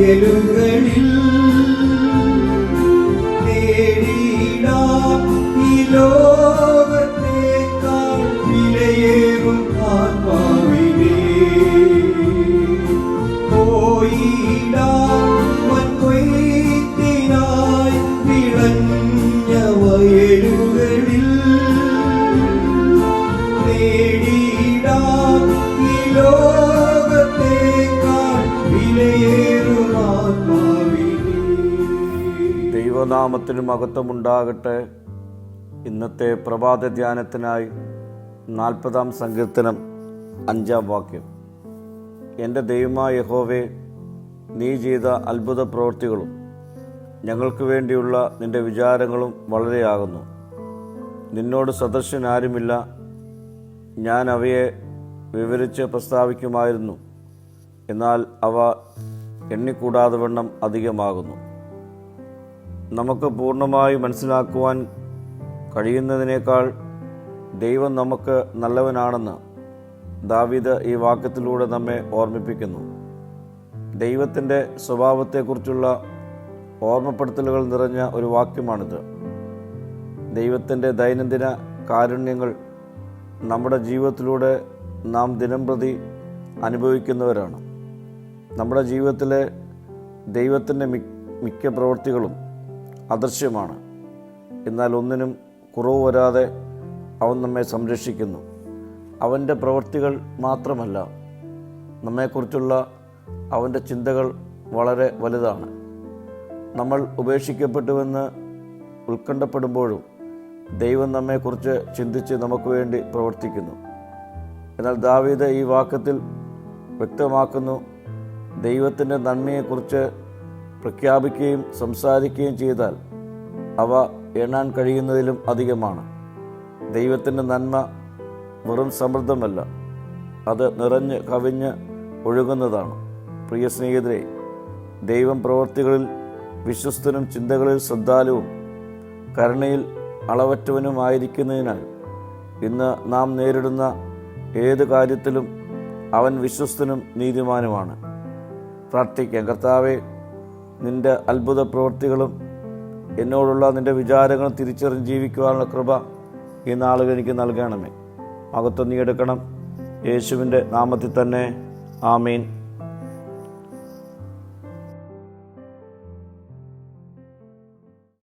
വയലുകളിൽ നേടിടാം ഈ ലോകത്തേക്കാൾ വിലയേറും ആത്മാവിനെ. പോയിടാം വൻകൊയ്ത്തിനായി വിളഞ്ഞ വയലുകളിൽ നേടിടാം ഈ ലോകത്തേക്കാൾ വിലയേറും ആത്മാവിനെ. ദൈവനാമത്തിന് മഹത്വമുണ്ടാകട്ടെ. ഇന്നത്തെ പ്രഭാത ധ്യാനത്തിനായി 40-ാം സങ്കീർത്തനം 5-ാം വാക്യം. എൻ്റെ ദൈവമായ യഹോവേ, നീ ചെയ്ത അത്ഭുത പ്രവൃത്തികളും ഞങ്ങൾക്ക് വേണ്ടിയുള്ള നിൻ്റെ വിചാരങ്ങളും വളരെയാകുന്നു. നിന്നോട് സദൃശൻ ആരുമില്ല. ഞാൻ അവയെ വിവരിച്ച് പ്രസ്താവിക്കുമായിരുന്നു, എന്നാൽ അവ എണ്ണിക്കൂടാതെ വണ്ണം അധികമാകുന്നു. നമുക്ക് പൂർണ്ണമായി മനസ്സിലാക്കുവാൻ കഴിയുന്നതിനേക്കാൾ ദൈവം നമുക്ക് നല്ലവനാണെന്ന് ദാവീദ് ഈ വാക്യത്തിലൂടെ നമ്മെ ഓർമ്മിപ്പിക്കുന്നു. ദൈവത്തിൻ്റെ സ്വഭാവത്തെക്കുറിച്ചുള്ള ഓർമ്മപ്പെടുത്തലുകൾ നിറഞ്ഞ ഒരു വാക്യമാണിത്. ദൈവത്തിൻ്റെ ദൈനംദിന കാരുണ്യങ്ങൾ നമ്മുടെ ജീവിതത്തിലൂടെ നാം ദിനംപ്രതി അനുഭവിക്കുന്നവരാണ്. നമ്മുടെ ജീവിതത്തിലെ ദൈവത്തിൻ്റെ മിക്ക പ്രവൃത്തികളും അദൃശ്യമാണ്. എന്നാൽ ഒന്നിനും കുറവ് വരാതെ അവൻ നമ്മെ സംരക്ഷിക്കുന്നു. അവൻ്റെ പ്രവൃത്തികൾ മാത്രമല്ല, നമ്മെക്കുറിച്ചുള്ള അവൻ്റെ ചിന്തകൾ വളരെ വലുതാണ്. നമ്മൾ ഉപേക്ഷിക്കപ്പെട്ടുവെന്ന് ഉത്കണ്ഠപ്പെടുമ്പോഴും ദൈവം നമ്മെക്കുറിച്ച് ചിന്തിച്ച് നമുക്ക് വേണ്ടി പ്രവർത്തിക്കുന്നു. എന്നാൽ ദാവീദ് ഈ വാക്യത്തിൽ വ്യക്തമാക്കുന്നു, ദൈവത്തിൻ്റെ നന്മയെക്കുറിച്ച് പ്രഖ്യാപിക്കുകയും സംസാരിക്കുകയും ചെയ്താൽ അവ എണ്ണാൻ കഴിയുന്നതിലും അധികമാണ്. ദൈവത്തിൻ്റെ നന്മ വെറും സമൃദ്ധമല്ല, അത് നിറഞ്ഞ് കവിഞ്ഞ് ഒഴുകുന്നതാണ്. പ്രിയ സ്നേഹിതരെ, ദൈവം പ്രവൃത്തികളിൽ വിശ്വസ്തനും ചിന്തകളിൽ ശ്രദ്ധാലുവും കരുണയിൽ അളവറ്റവനുമായിരിക്കുന്നതിനാൽ ഇന്ന് നാം നേരിടുന്ന ഏത് കാര്യത്തിലും അവൻ വിശ്വസ്തനും നീതിമാനുമാണ്. പ്രാർത്ഥിക്കാം. കർത്താവേ, നിൻ്റെ അത്ഭുത പ്രവൃത്തികളും എന്നോടുള്ള നിൻ്റെ വിചാരങ്ങളും തിരിച്ചറിഞ്ഞ് ജീവിക്കുവാനുള്ള കൃപ ഈ നാളുകൾ എനിക്ക് നൽകണമേ. മഹത്വം നീ എടുക്കണം. യേശുവിൻ്റെ നാമത്തിൽ തന്നെ. ആമീൻ.